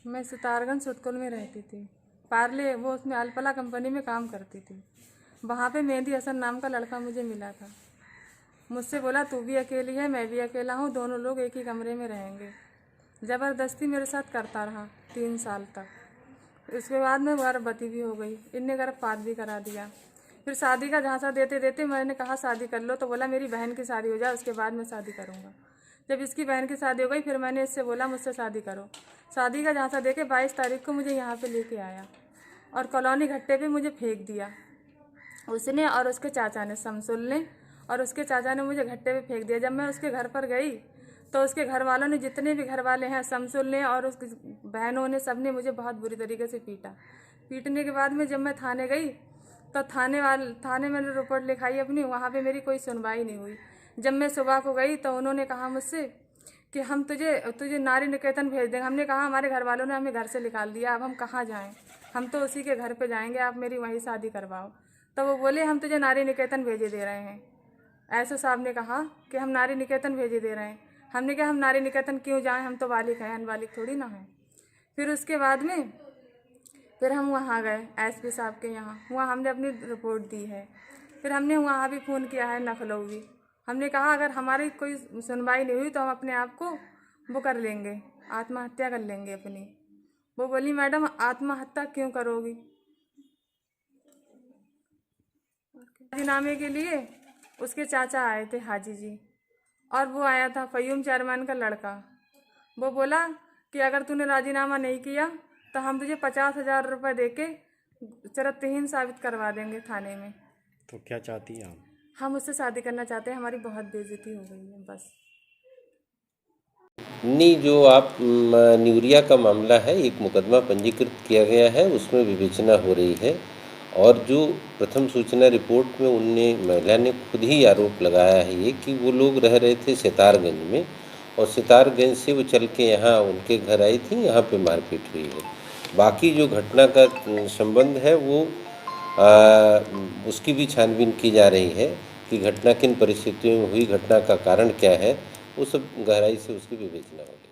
मैं सितारगंज सुतकुल में रहती थी। पार्ले वो उसमें अलपला कंपनी में काम करती थी। वहाँ पे मेहंदी हसन नाम का लड़का मुझे मिला था। मुझसे बोला तू भी अकेली है, मैं भी अकेला हूँ, दोनों लोग एक ही कमरे में रहेंगे। ज़बरदस्ती मेरे साथ करता रहा 3 साल तक। उसके बाद मैं गर्भवती भी हो गई। इनने गर्भपात भी करा दिया। फिर शादी का झांसा देते देते मैंने कहा शादी कर लो, तो बोला मेरी बहन की शादी हो जाए उसके बाद मैं शादी करूँगा। जब इसकी बहन की शादी हो गई फिर मैंने इससे बोला मुझसे शादी करो। शादी का झांसा देके 22 तारीख को मुझे यहाँ पे लेके आया और कॉलोनी घट्टे पे मुझे फेंक दिया उसने और उसके चाचा ने, शमसुल ने और उसके चाचा ने मुझे घट्टे पे फेंक दिया। जब मैं उसके घर पर गई तो उसके घर वालों ने, जितने भी घर वाले हैं, शमसुल ने और उसकी बहनों ने, सब ने मुझे बहुत बुरी तरीके से पीटा। पीटने के बाद में जब मैं थाने गई तो थाने मैंने रिपोर्ट लिखाई अपनी, वहाँ पे मेरी कोई सुनवाई नहीं हुई। जब मैं सुबह को गई तो उन्होंने कहा मुझसे कि हम तुझे नारी निकेतन भेज देंगे। हमने कहा हमारे घर वालों ने हमें घर से निकाल दिया, अब हम कहाँ जाएं, हम तो उसी के घर पे जाएंगे, आप मेरी वहीं शादी करवाओ। तो वो बोले हम तुझे नारी निकेतन भेजे दे रहे हैं। ऐसे साहब ने कहा कि हम नारी निकेतन भेजे दे रहे हैं। हमने कहा हम नारी निकेतन क्यों जाएं, हम तो बालिक हैं, अनबालिक थोड़ी ना हैं। फिर उसके बाद में फिर हम वहाँ गए एसपी साहब के यहाँ, वहाँ हमने अपनी रिपोर्ट दी है। फिर हमने वहाँ भी फ़ोन किया है लखनऊ भी। हमने कहा अगर हमारी कोई सुनवाई नहीं हुई तो हम अपने आप को वो कर लेंगे, आत्महत्या कर लेंगे अपनी। वो बोली मैडम आत्महत्या क्यों करोगी? राजीनामे के लिए उसके चाचा आए थे हाजी जी, और वो आया था फयूम चेयरमैन का लड़का। वो बोला कि अगर तूने राजीनामा नहीं किया तो हम तुझे 50,000 रुपये दे के चरित्रहीन साबित करवा देंगे थाने में। तो क्या चाहती हैं आप? हम उससे शादी करना चाहते हैं, हमारी बहुत बेइज्जती हो गई है बस। नहीं, जो आप न्यूरिया का मामला है, एक मुकदमा पंजीकृत किया गया है, उसमें विवेचना हो रही है। और जो प्रथम सूचना रिपोर्ट में उनने, महिला ने खुद ही आरोप लगाया है ये कि वो लोग रह रहे थे सितारगंज में और सितारगंज से वो चल के यहाँ उनके घर आई थी, यहाँ पे मारपीट हुई है। बाकी जो घटना का संबंध है वो उसकी भी छानबीन की जा रही है कि घटना किन परिस्थितियों में हुई, घटना का कारण क्या है, वो सब गहराई से उसकी विवेचना होगी।